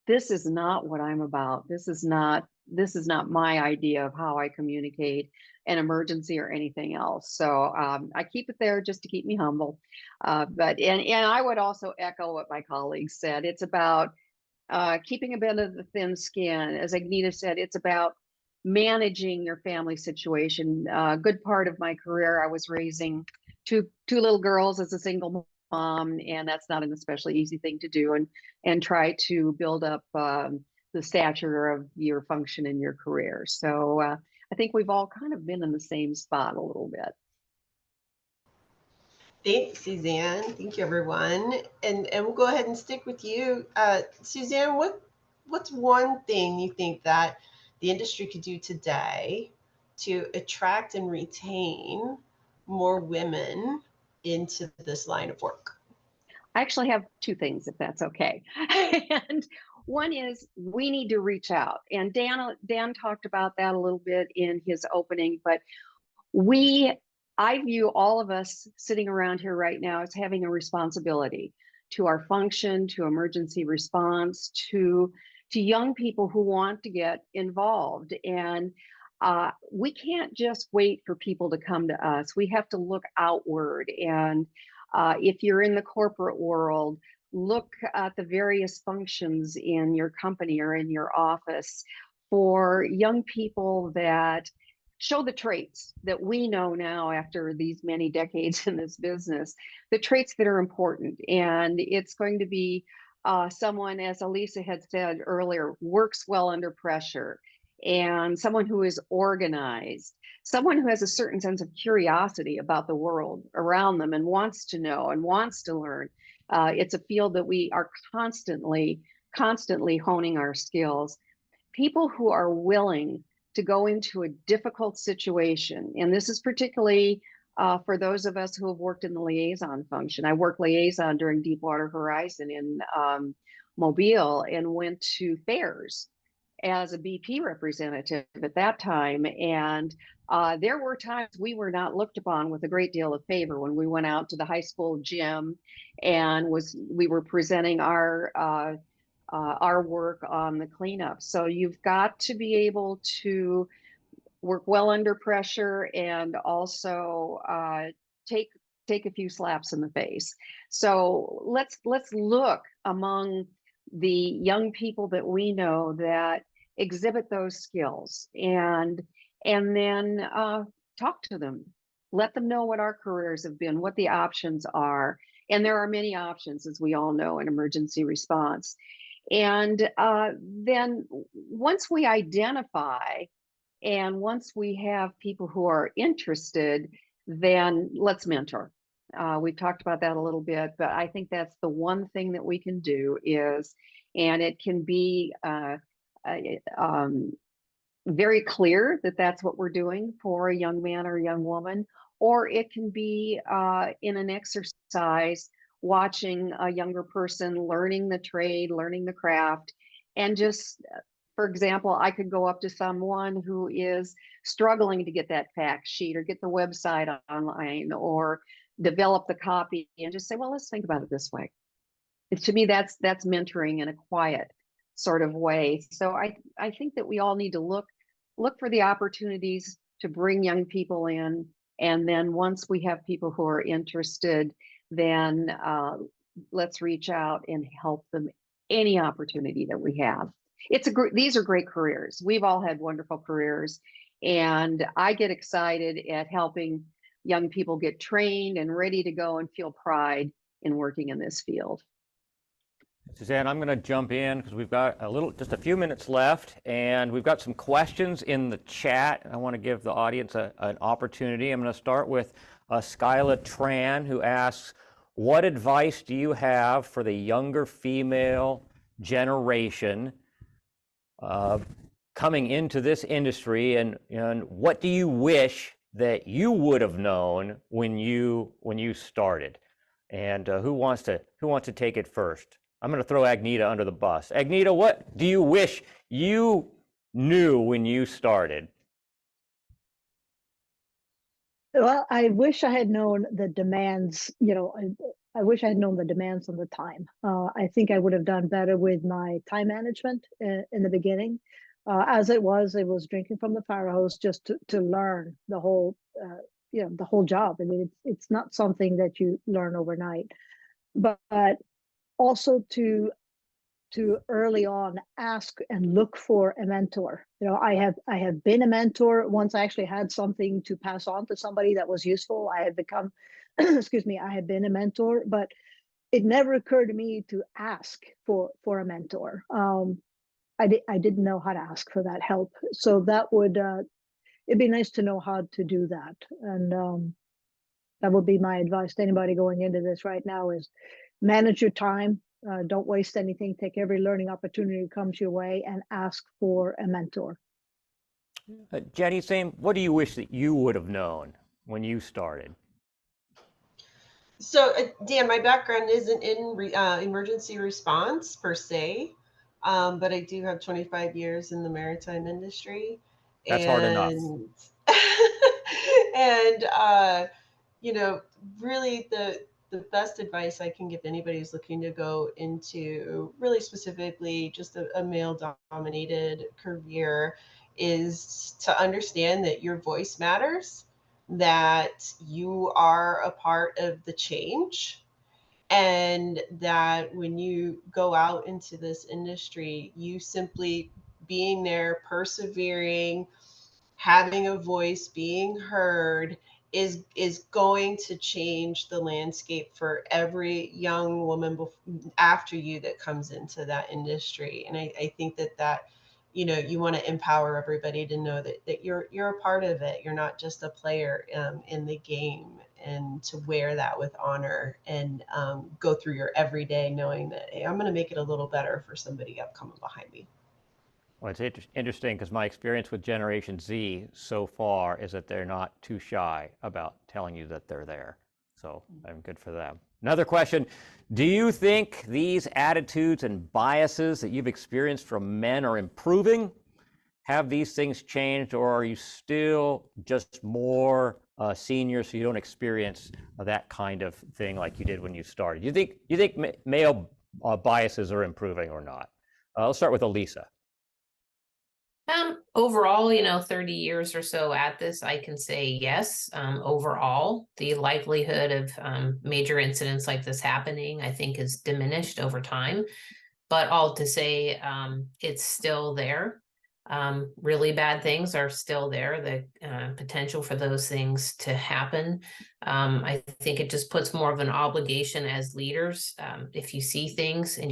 this is not what I'm about. This is not my idea of how I communicate an emergency or anything else. So I keep it there just to keep me humble. But I would also echo what my colleagues said. It's about keeping a bit of the thin skin. As Agneta said, it's about managing your family situation. A good part of my career, I was raising two little girls as a single mom, and that's not an especially easy thing to do, and try to build up the stature of your function in your career. So I think we've all kind of been in the same spot a little bit. Thanks, Suzanne. Thank you, everyone. And we'll go ahead and stick with you. Suzanne, what's one thing you think that the industry could do today to attract and retain more women into this line of work? I actually have two things, if that's okay. And one is we need to reach out. And Dan talked about that a little bit in his opening, but I view all of us sitting around here right now as having a responsibility to our function, to emergency response, to young people who want to get involved. And we can't just wait for people to come to us. We have to look outward. And if you're in the corporate world, look at the various functions in your company or in your office for young people that show the traits that we know now after these many decades in this business, the traits that are important. And it's going to be someone, as Elisa had said earlier, works well under pressure, and someone who is organized, someone who has a certain sense of curiosity about the world around them and wants to know and wants to learn. It's a field that we are constantly honing our skills. People who are willing to go into a difficult situation, and this is particularly for those of us who have worked in the liaison function. I worked liaison during Deepwater Horizon in Mobile and went to fairs as a BP representative at that time. And there were times we were not looked upon with a great deal of favor when we went out to the high school gym and we were presenting our work on the cleanup. So you've got to be able to work well under pressure and also take a few slaps in the face. So let's look among the young people that we know that exhibit those skills and and then talk to them. Let them know what our careers have been, what the options are. And there are many options, as we all know, in emergency response. And then once we identify and once we have people who are interested, then let's mentor. We've talked about that a little bit, but I think that's the one thing that we can do is, and it can be very clear that that's what we're doing for a young man or a young woman, or it can be in an exercise, watching a younger person learning the trade, learning the craft, and just, for example, I could go up to someone who is struggling to get that fact sheet or get the website online or develop the copy and just say, well, let's think about it this way. To me, that's mentoring in a quiet sort of way. So I think that we all need to look for the opportunities to bring young people in. And then once we have people who are interested, then let's reach out and help them any opportunity that we have. These are great careers. We've all had wonderful careers, and I get excited at helping young people get trained and ready to go and feel pride in working in this field. Suzanne, I'm going to jump in because we've got just a few minutes left, and we've got some questions in the chat. I want to give the audience an opportunity. I'm going to start with Skyla Tran, who asks, what advice do you have for the younger female generation coming into this industry, and what do you wish that you would have known when you started? And who wants to take it first? I'm going to throw Agneta under the bus. Agneta, what do you wish you knew when you started? Well, I wish I had known the demands, I wish I had known the demands on the time. I think I would have done better with my time management in the beginning. As it was drinking from the fire hose just to learn the whole, the whole job. I mean, it's not something that you learn overnight, but also to early on ask and look for a mentor. I have been a mentor once. I actually had something to pass on to somebody that was useful. I had become, excuse me, I had been a mentor, but it never occurred to me to ask for a mentor. I didn't know how to ask for that help. So that would, it'd be nice to know how to do that. And that would be my advice to anybody going into this right now is manage your time. Don't waste anything. Take every learning opportunity that comes your way and ask for a mentor. Jenny, same. What do you wish that you would have known when you started? So, Dan, my background isn't in emergency response per se, but I do have 25 years in the maritime industry. That's hard enough. And, really the best advice I can give anybody who's looking to go into really specifically just a male-dominated career is to understand that your voice matters, that you are a part of the change, and that when you go out into this industry, you simply being there, persevering, having a voice, being heard is going to change the landscape for every young woman after you that comes into that industry. And I think that you want to empower everybody to know that you're a part of it. You're not just a player in the game, and to wear that with honor and go through your everyday knowing that, hey, I'm going to make it a little better for somebody coming behind me. Well, it's interesting because my experience with Generation Z so far is that they're not too shy about telling you that they're there. So I'm good for them. Another question, do you think these attitudes and biases that you've experienced from men are improving? Have these things changed, or are you still just more senior so you don't experience that kind of thing like you did when you started? You think male biases are improving or not? Let's start with Elisa. Overall, 30 years or so at this, I can say yes. Overall, the likelihood of major incidents like this happening, I think, is diminished over time. But all to say, it's still there. Really bad things are still there, the potential for those things to happen. I think it just puts more of an obligation as leaders. If you see things and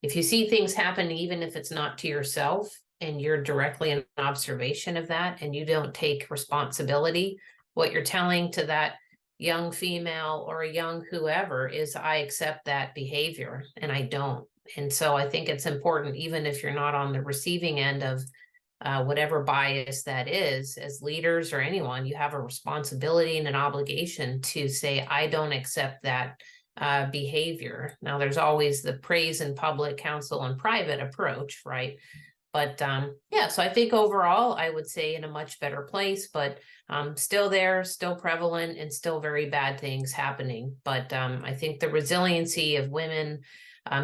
if you see things happen, even if it's not to yourself, and you're directly in observation of that, and you don't take responsibility, what you're telling to that young female or a young whoever is, I accept that behavior and I don't. And so I think it's important, even if you're not on the receiving end of whatever bias that is, as leaders or anyone, you have a responsibility and an obligation to say, I don't accept that behavior. Now, there's always the praise in public, counsel in private approach, right? But yeah, so I think overall, I would say in a much better place, but still there, still prevalent, and still very bad things happening. But I think the resiliency of women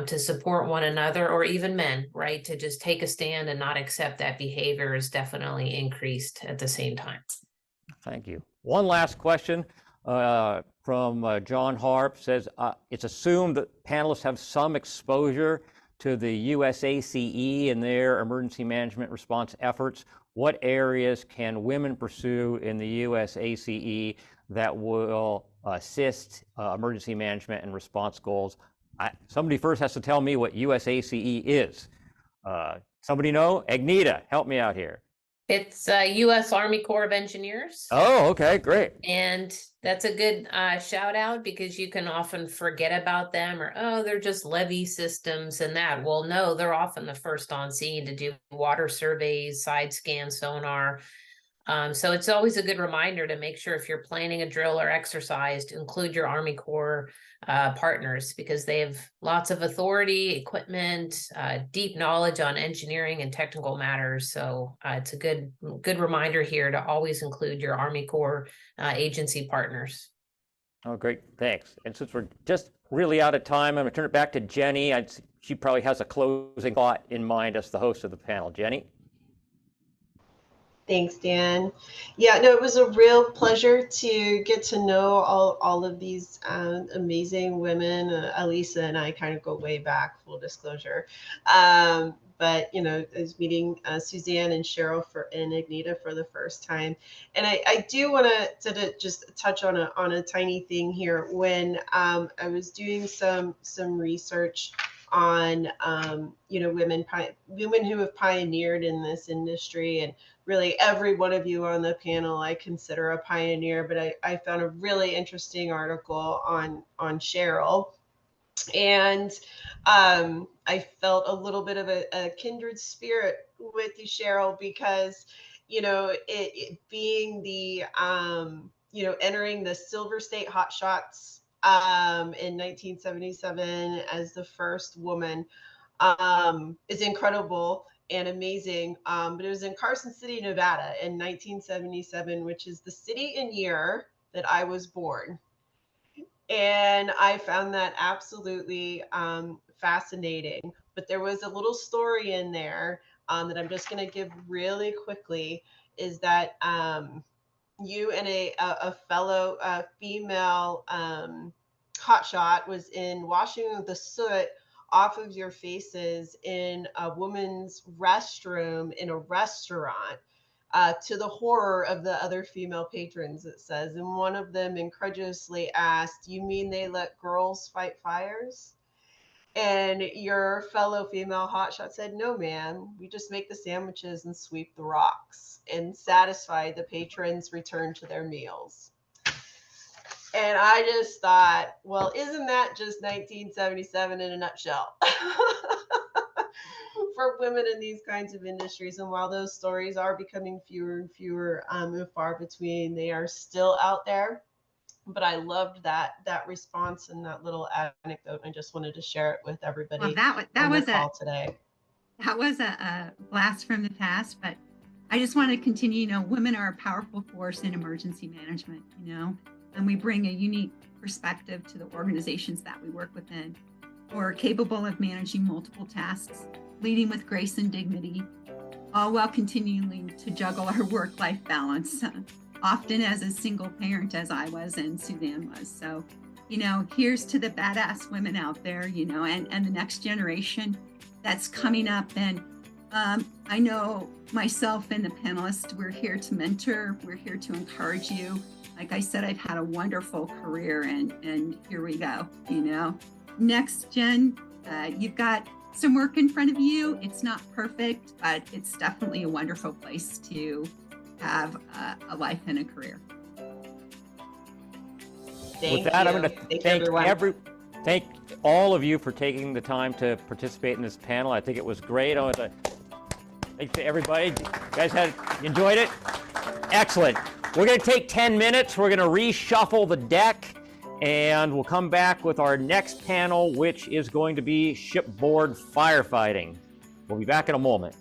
to support one another, or even men, right, to just take a stand and not accept that behavior is definitely increased at the same time. Thank you. One last question from John Harp says, it's assumed that panelists have some exposure to the USACE and their emergency management response efforts. What areas can women pursue in the USACE that will assist emergency management and response goals? Somebody first has to tell me what USACE is. Somebody know? Agneta, help me out here. It's U.S. Army Corps of Engineers. Oh, okay, great. And that's a good shout out, because you can often forget about them, or, oh, they're just levee systems and that. Well, no, they're often the first on scene to do water surveys, side scan, sonar. So it's always a good reminder to make sure, if you're planning a drill or exercise, to include your Army Corps partners, because they have lots of authority, equipment, deep knowledge on engineering and technical matters. So it's a good reminder here to always include your Army Corps agency partners. Oh, great, thanks. And since we're just really out of time, I'm gonna turn it back to Jenny. She probably has a closing thought in mind as the host of the panel. Jenny? Thanks, Dan. Yeah, no, it was a real pleasure to get to know all of these amazing women. Elisa and I kind of go way back, full disclosure. But, you know, I was meeting Suzanne and Cheryl and Agneta for the first time. And I do want to just touch on a tiny thing here. When I was doing some research on, you know, women who have pioneered in this industry, and really every one of you on the panel I consider a pioneer, but I found a really interesting article on Cheryl, and I felt a little bit of a kindred spirit with you, Cheryl, because, you know, it being the you know, entering the Silver State Hot Shots in 1977 as the first woman is incredible and amazing. But it was in Carson City, Nevada in 1977, which is the city and year that I was born. And I found that absolutely fascinating. But there was a little story in there that I'm just going to give really quickly, is that you and a fellow female hotshot was in washing the soot off of your faces in a woman's restroom in a restaurant, to the horror of the other female patrons, it says. And one of them incredulously asked, "You mean they let girls fight fires?" And your fellow female hotshot said, "No, ma'am, we just make the sandwiches and sweep the rocks and satisfy the patrons' return to their meals." And I just thought, well, isn't that just 1977 in a nutshell? For women in these kinds of industries. And while those stories are becoming fewer and fewer and far between, they are still out there. But I loved that response and that little anecdote. I just wanted to share it with everybody. Well, that was call today. That was a blast from the past, but I just want to continue. You know, women are a powerful force in emergency management, you know, and we bring a unique perspective to the organizations that we work within. We're capable of managing multiple tasks, leading with grace and dignity, all while continuing to juggle our work-life balance, often as a single parent, as I was and Suzanne was. So, you know, here's to the badass women out there, you know, and the next generation that's coming up. And I know myself and the panelists, we're here to mentor, we're here to encourage you. Like I said, I've had a wonderful career, and here we go, you know. Next, Jen, you've got some work in front of you. It's not perfect, but it's definitely a wonderful place to have a life and a career. Thank With that, you. I'm going to everyone. thank all of you for taking the time to participate in this panel. I think it was great. I want to thank to everybody. You guys enjoyed it? Excellent. We're going to take 10 minutes. We're going to reshuffle the deck, and we'll come back with our next panel, which is going to be shipboard firefighting. We'll be back in a moment.